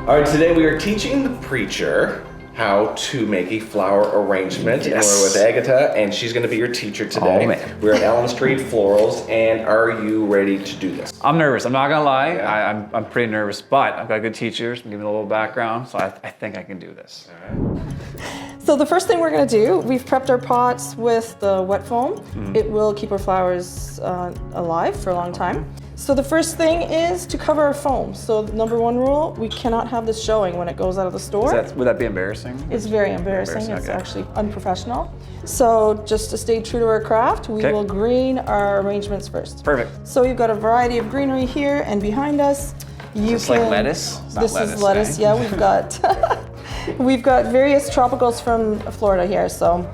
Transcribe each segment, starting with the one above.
All right, today we are teaching the preacher how to make a flower arrangement. Yes. And we're with Agata, and she's going to be your teacher today. Oh, man. We're at Allen Street Florals, and are you ready to do this? I'm nervous. I'm not going to lie. Yeah. I'm pretty nervous, but I've got good teachers. I'm giving a little background, so I think I can do this. All right. So the first thing we're going to do, we've prepped our pots with the wet foam. Mm-hmm. It will keep our flowers alive for a long time. So the first thing is to cover our foam. So number one rule, we cannot have this showing when it goes out of the store. Would that be embarrassing? It's very embarrassing. It's okay. actually unprofessional. So just to stay true to our craft, we will green our arrangements first. Perfect. So you've got a variety of greenery here and behind us. Is this like lettuce? It's not This is lettuce. eh? Yeah, we've got we've got various tropicals from Florida here. So,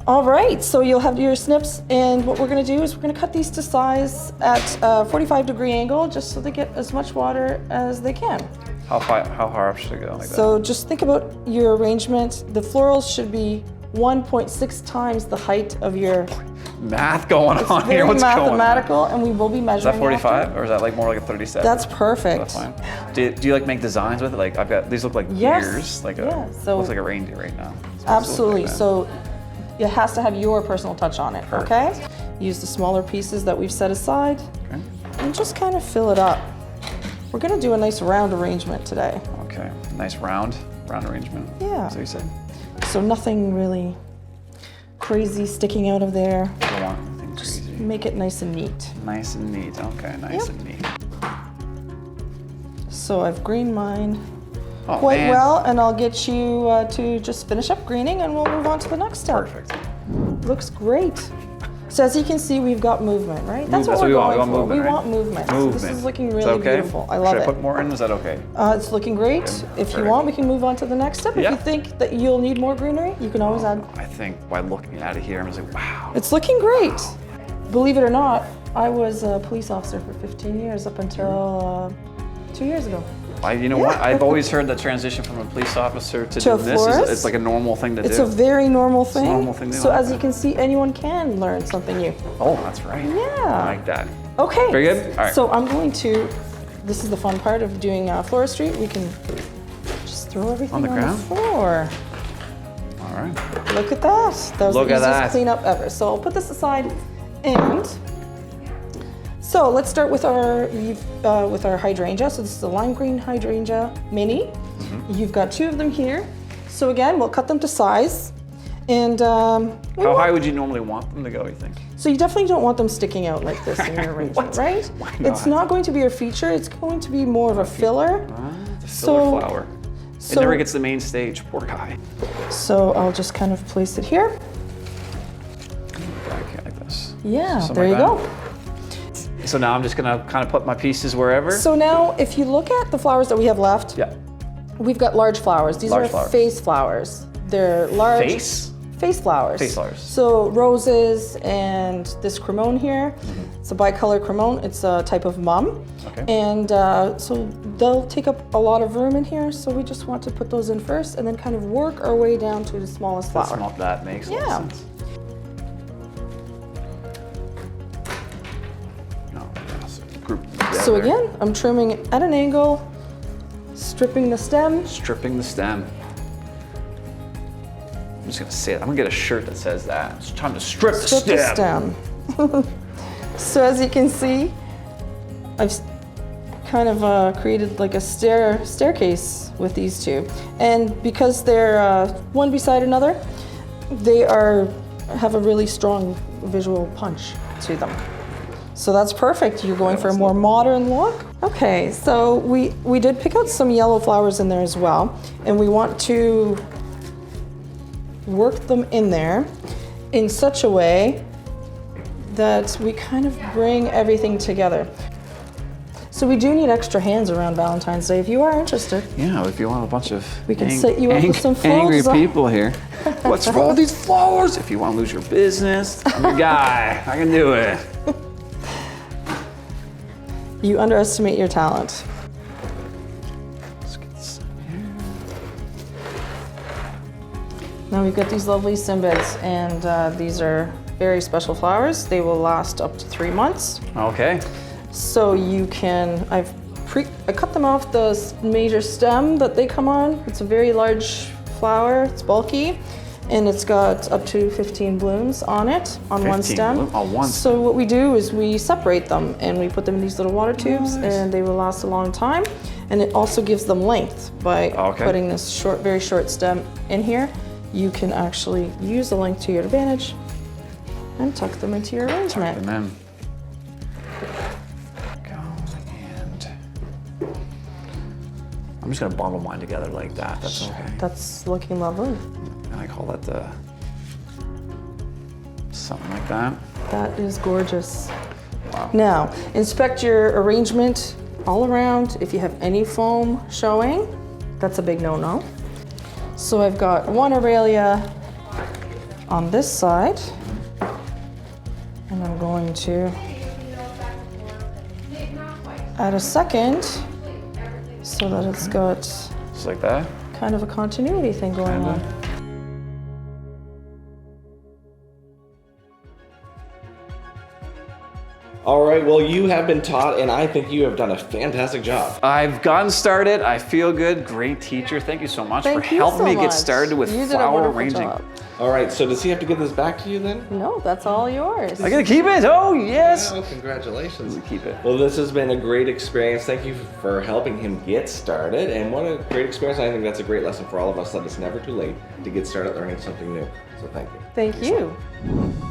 all right. So you'll have your snips, and what we're going to do is we're going to cut these to size at a 45-degree angle, just so they get as much water as they can. How far up should it go? Like So just think about your arrangement. The florals should be 1.6 times the height of your. Math going on Very here. What's mathematical, and we will be going on? measuring. Is that 45 after. or is that like more like a 37? That's perfect. That's fine. Do you like make designs with it? Like I've got these look like Yes. ears, like So looks like a reindeer right now. Absolutely. Like So it has to have your personal touch on it. Perfect. Okay. Use the smaller pieces that we've set aside, Okay. and just kind of fill it up. We're gonna do a nice round arrangement today. Okay. Nice round arrangement. Yeah. So you said. So nothing really crazy sticking out of there. Don't want anything crazy. Make it nice and neat. Nice and neat. Okay. Nice and neat. So I've greened mine Oh, quite man. well, and I'll get you to just finish up greening, and we'll move on to the next step. Perfect. Looks great. So as you can see, we've got movement, right? That's what That's we're what we going want. for. We We want want movement. Movement. So this is looking Is really that okay? beautiful. I love Should I it. put more in? Is that okay? It's looking great. If you Perfect. want, we can move on to the next step. Yeah. If you think that you'll need more greenery, you can always add. I think by looking at it here, I'm just like, wow. It's looking great. Believe it or not, I was a police officer for 15 years up until 2 years ago. You know what? I've always heard that transition from a police officer to To a doing this florist? it's like a normal thing to It's do. a very normal thing. normal thing to do, So I like as you that. can see, anyone can learn something new. Oh, that's right. Yeah. I like that. Okay. Very good. All right. So I'm going to. This is the fun part of doing floristry. We can just throw everything On the ground? floor. All right. Look at that. That was Look the at easiest that. cleanup ever. So I'll put this aside, and so let's start with our hydrangea. So this is a lime green hydrangea mini. Mm-hmm. You've got 2 of them here. So again, we'll cut them to size, and How high would you normally want them to go, you think? so you definitely don't want them sticking out like this in your arrangement, right? Why It's not? not going to be a feature. It's going to be more of a filler. It's a filler flower. It so- never gets the main stage, poor guy. So I'll just kind of place it here. Okay, like this. Yeah, Something there you like go. So now I'm just gonna kind of put my pieces wherever. So now, if you look at the flowers that we have left, yeah. we've got large flowers. These Large are flowers. face flowers. They're large. Face? Face flowers. Face flowers. So roses and this cremone here. Mm-hmm. It's a bicolor cremone. It's a type of mum. Okay. And so they'll take up a lot of room in here. So we just want to put those in first, and then kind of work our way down to the smallest flower. That makes a lot Yeah. of sense. No, yeah, so group them So together. again, I'm trimming at an angle, stripping the stem. Stripping the stem. I'm just gonna say it. I'm gonna get a shirt that says that. It's time to strip the Strip stem. the stem. So as you can see, I've kind of created like a staircase with these 2. And because they're one beside another, they have a really strong visual punch to them. So that's perfect. You're going for a more modern look. Okay, so we did pick out some yellow flowers in there as well, and we want to work them in there in such a way that we kind of bring everything together. So we do need extra hands around Valentine's Day. If you are interested, Yeah, if you want a bunch of We can set you up with some angry flowers. people here. What's wrong with these flowers? If you want to lose your business, I'm your guy. I can do it. you underestimate your talent. Let's get this in here. Now we've got these lovely cymbids, and these are very special flowers. They will last up to 3 months. Okay. So you can, I've I cut them off the major stem that they come on. It's a very large flower, it's bulky, and it's got up to 15 blooms on it, on one 15 stem. on one So what we do is we separate them and we put them in these little water tubes, and they will last a long time. And it also gives them length by putting this very short stem in here. You can actually use the length to your advantage and tuck them into your arrangement. And then and I'm just gonna bundle mine together like that. That's okay. That's looking lovely. And I call that the something like that. That is gorgeous. Wow. Now, inspect your arrangement all around. If you have any foam showing, that's a big no-no. So I've got one Aurelia on this side, and I'm going to add a second so that it's got Just like that. kind of a continuity thing going on. All right, well, you have been taught, and I think you have done a fantastic job. I've gotten started. I feel good. Great teacher. Thank you so much for helping me get started with flower arranging. Job. All right, so does he have to give this back to you then? No, that's all yours. I gotta keep it. Oh yes. Oh, congratulations. We keep it. Well, this has been a great experience. Thank you for helping him get started, and what a great experience. I think that's a great lesson for all of us that it's never too late to get started learning something new. So thank you. Thank you.